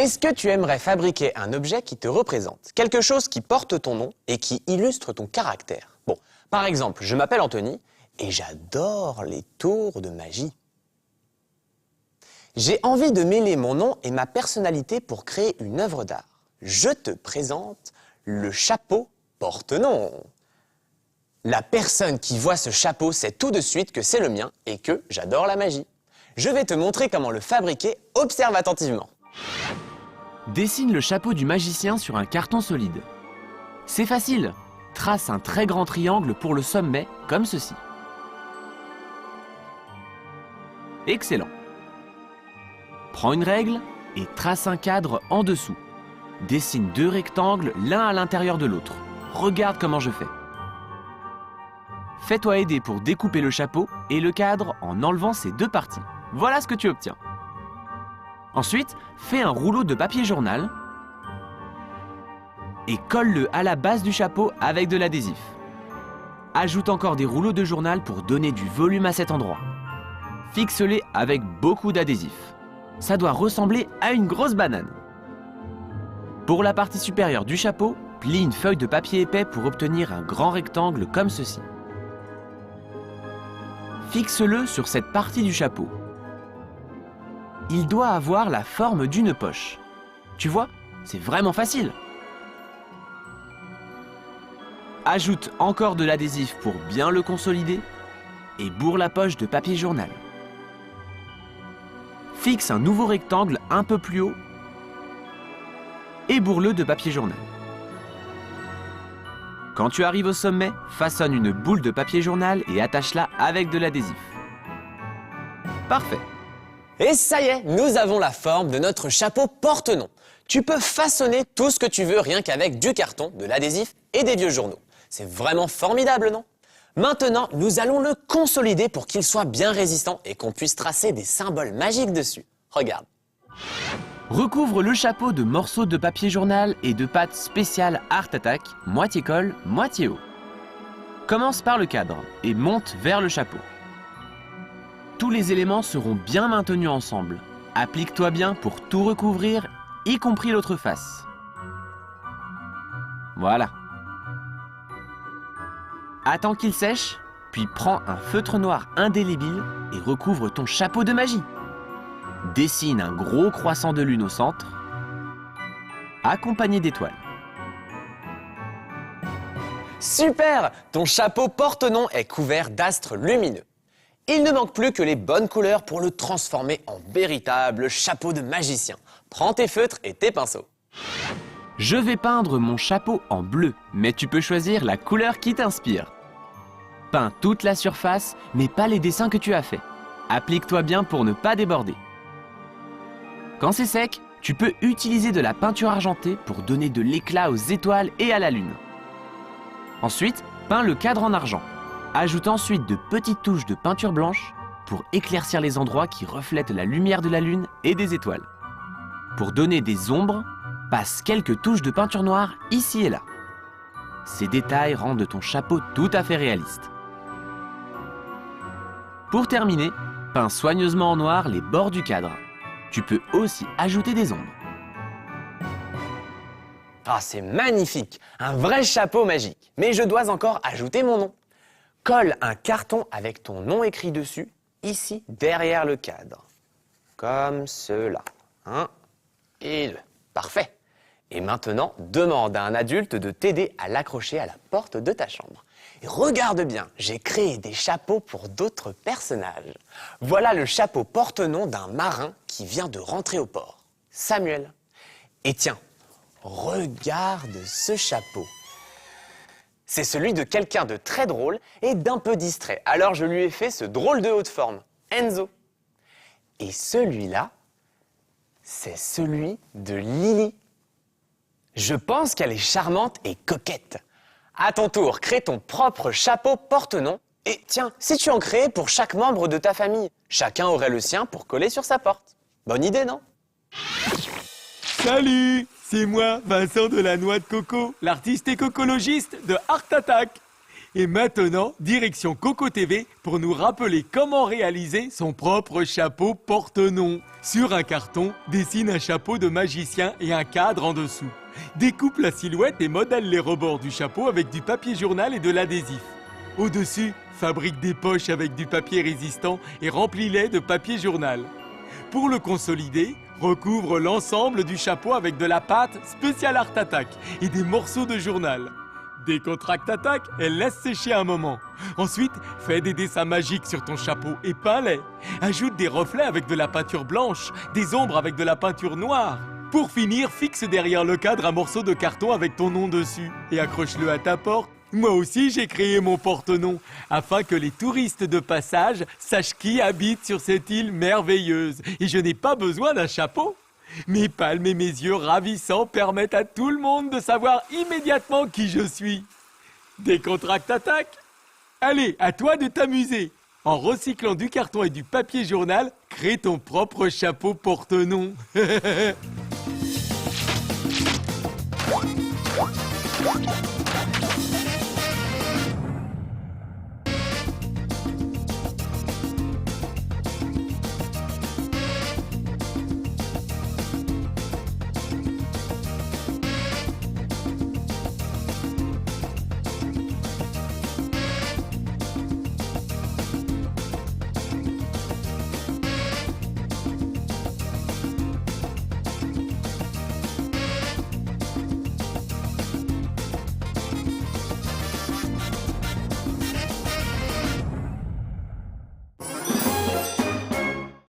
Est-ce que tu aimerais fabriquer un objet qui te représente, quelque chose qui porte ton nom et qui illustre ton caractère? Bon, par exemple, je m'appelle Anthony et j'adore les tours de magie. J'ai envie de mêler mon nom et ma personnalité pour créer une œuvre d'art. Je te présente le chapeau porte-nom. La personne qui voit ce chapeau sait tout de suite que c'est le mien et que j'adore la magie. Je vais te montrer comment le fabriquer, observe attentivement. Dessine le chapeau du magicien sur un carton solide. C'est facile, trace un très grand triangle pour le sommet, comme ceci. Excellent. Prends une règle et trace un cadre en dessous. Dessine 2 rectangles l'un à l'intérieur de l'autre. Regarde comment je fais. Fais-toi aider pour découper le chapeau et le cadre en enlevant ces 2 parties. Voilà ce que tu obtiens. Ensuite, fais un rouleau de papier journal et colle-le à la base du chapeau avec de l'adhésif. Ajoute encore des rouleaux de journal pour donner du volume à cet endroit. Fixe-les avec beaucoup d'adhésif. Ça doit ressembler à une grosse banane. Pour la partie supérieure du chapeau, plie une feuille de papier épais pour obtenir un grand rectangle comme ceci. Fixe-le sur cette partie du chapeau. Il doit avoir la forme d'une poche. Tu vois, c'est vraiment facile. Ajoute encore de l'adhésif pour bien le consolider et bourre la poche de papier journal. Fixe un nouveau rectangle un peu plus haut et bourre-le de papier journal. Quand tu arrives au sommet, façonne une boule de papier journal et attache-la avec de l'adhésif. Parfait. Et ça y est, nous avons la forme de notre chapeau porte-nom. Tu peux façonner tout ce que tu veux rien qu'avec du carton, de l'adhésif et des vieux journaux. C'est vraiment formidable, non? Maintenant, nous allons le consolider pour qu'il soit bien résistant et qu'on puisse tracer des symboles magiques dessus. Regarde. Recouvre le chapeau de morceaux de papier journal et de pâte spéciale Art Attack, moitié colle, moitié eau. Commence par le cadre et monte vers le chapeau. Tous les éléments seront bien maintenus ensemble. Applique-toi bien pour tout recouvrir, y compris l'autre face. Voilà. Attends qu'il sèche, puis prends un feutre noir indélébile et recouvre ton chapeau de magie. Dessine un gros croissant de lune au centre, accompagné d'étoiles. Super! Ton chapeau porte-nom est couvert d'astres lumineux. Il ne manque plus que les bonnes couleurs pour le transformer en véritable chapeau de magicien. Prends tes feutres et tes pinceaux. Je vais peindre mon chapeau en bleu, mais tu peux choisir la couleur qui t'inspire. Peins toute la surface, mais pas les dessins que tu as faits. Applique-toi bien pour ne pas déborder. Quand c'est sec, tu peux utiliser de la peinture argentée pour donner de l'éclat aux étoiles et à la lune. Ensuite, peins le cadre en argent. Ajoute ensuite de petites touches de peinture blanche pour éclaircir les endroits qui reflètent la lumière de la lune et des étoiles. Pour donner des ombres, passe quelques touches de peinture noire ici et là. Ces détails rendent ton chapeau tout à fait réaliste. Pour terminer, peins soigneusement en noir les bords du cadre. Tu peux aussi ajouter des ombres. Ah, c'est magnifique! Un vrai chapeau magique. Mais je dois encore ajouter mon nom. Colle un carton avec ton nom écrit dessus, ici, derrière le cadre. Comme cela. 1 et 2. Parfait. Et maintenant, demande à un adulte de t'aider à l'accrocher à la porte de ta chambre. Et regarde bien, j'ai créé des chapeaux pour d'autres personnages. Voilà le chapeau porte-nom d'un marin qui vient de rentrer au port. Samuel. Et tiens, regarde ce chapeau. C'est celui de quelqu'un de très drôle et d'un peu distrait. Alors je lui ai fait ce drôle de haute forme, Enzo. Et celui-là, c'est celui de Lily. Je pense qu'elle est charmante et coquette. À ton tour, crée ton propre chapeau porte-nom. Et tiens, si tu en créais pour chaque membre de ta famille, chacun aurait le sien pour coller sur sa porte. Bonne idée, non? Salut, c'est moi, Vincent de la Noix de Coco, l'artiste écologiste de Art Attack. Et maintenant, direction Coco TV pour nous rappeler comment réaliser son propre chapeau porte-nom. Sur un carton, dessine un chapeau de magicien et un cadre en dessous. Découpe la silhouette et modèle les rebords du chapeau avec du papier journal et de l'adhésif. Au-dessus, fabrique des poches avec du papier résistant et remplis-les de papier journal. Pour le consolider, recouvre l'ensemble du chapeau avec de la pâte Special Art Attack et des morceaux de journal. Décontracte Attack et laisse sécher un moment. Ensuite, fais des dessins magiques sur ton chapeau et peins-les. Ajoute des reflets avec de la peinture blanche, des ombres avec de la peinture noire. Pour finir, fixe derrière le cadre un morceau de carton avec ton nom dessus et accroche-le à ta porte. Moi aussi, j'ai créé mon porte-nom afin que les touristes de passage sachent qui habite sur cette île merveilleuse. Et je n'ai pas besoin d'un chapeau. Mes palmes et mes yeux ravissants permettent à tout le monde de savoir immédiatement qui je suis. Décontracte Attack. Allez, à toi de t'amuser. En recyclant du carton et du papier journal, crée ton propre chapeau porte-nom.